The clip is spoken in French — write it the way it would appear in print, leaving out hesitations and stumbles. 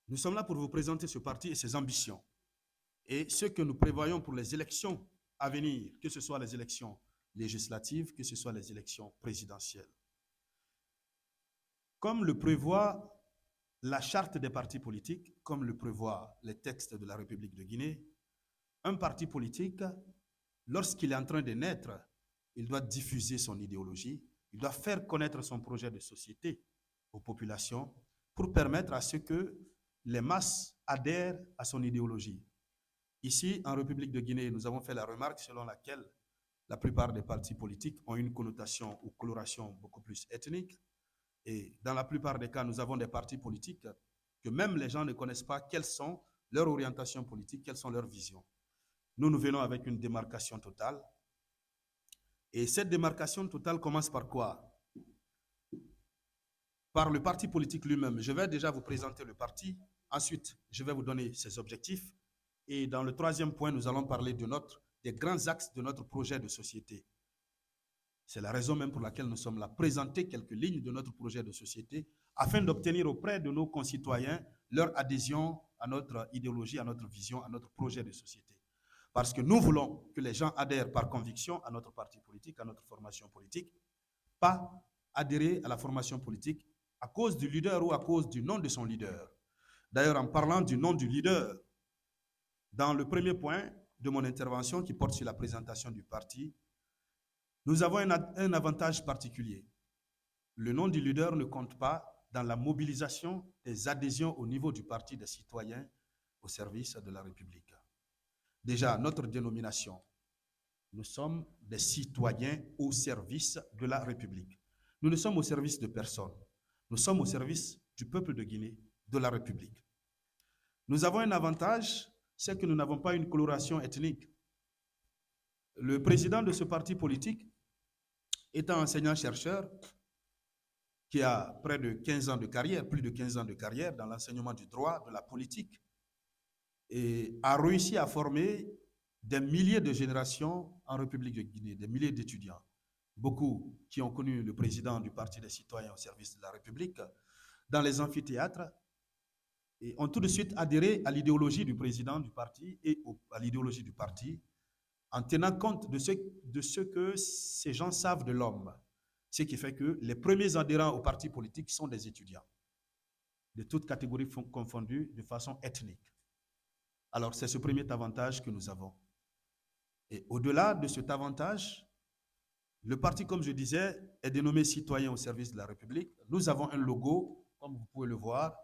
Nous sommes là pour vous présenter ce parti et ses ambitions et ce que nous prévoyons pour les élections à venir, que ce soit les élections législatives, que ce soit les élections présidentielles. Comme le prévoit la charte des partis politiques, comme le prévoient les textes de la République de Guinée, un parti politique, lorsqu'il est en train de naître, il doit diffuser son idéologie, il doit faire connaître son projet de société aux populations pour permettre à ce que les masses adhèrent à son idéologie. Ici, en République de Guinée, nous avons fait la remarque selon laquelle la plupart des partis politiques ont une connotation ou coloration beaucoup plus ethnique. Et dans la plupart des cas, nous avons des partis politiques que même les gens ne connaissent pas quelles sont leurs orientations politiques, quelles sont leurs visions. Nous venons avec une démarcation totale. Et cette démarcation totale commence par quoi? Par le parti politique lui-même. Je vais déjà vous présenter le parti. Ensuite, je vais vous donner ses objectifs. Et dans le troisième point, nous allons parler des grands axes de notre projet de société. C'est la raison même pour laquelle nous sommes là, présenter quelques lignes de notre projet de société afin d'obtenir auprès de nos concitoyens leur adhésion à notre idéologie, à notre vision, à notre projet de société. Parce que nous voulons que les gens adhèrent par conviction à notre parti politique, à notre formation politique, pas adhérer à la formation politique à cause du leader ou à cause du nom de son leader. D'ailleurs, en parlant du nom du leader, dans le premier point de mon intervention qui porte sur la présentation du parti, nous avons un avantage particulier. Le nom du leader ne compte pas dans la mobilisation des adhésions au niveau du parti des citoyens au service de la République. Déjà, notre dénomination, nous sommes des citoyens au service de la République. Nous ne sommes au service de personne. Nous sommes au service du peuple de Guinée, de la République. Nous avons un avantage, c'est que nous n'avons pas une coloration ethnique. Le président de ce parti politique est un enseignant-chercheur qui a près de 15 ans de carrière, plus de 15 ans de carrière dans l'enseignement du droit, de la politique, et a réussi à former des milliers de générations en République de Guinée, des milliers d'étudiants. Beaucoup qui ont connu le président du Parti des citoyens au service de la République dans les amphithéâtres et ont tout de suite adhéré à l'idéologie du président du parti et à l'idéologie du parti en tenant compte de ce que ces gens savent de l'homme. Ce qui fait que les premiers adhérents au parti politique sont des étudiants, de toutes catégories confondues, de façon ethnique. Alors, c'est ce premier avantage que nous avons. Et au-delà de cet avantage, le parti, comme je disais, est dénommé Citoyen au service de la République. Nous avons un logo, comme vous pouvez le voir,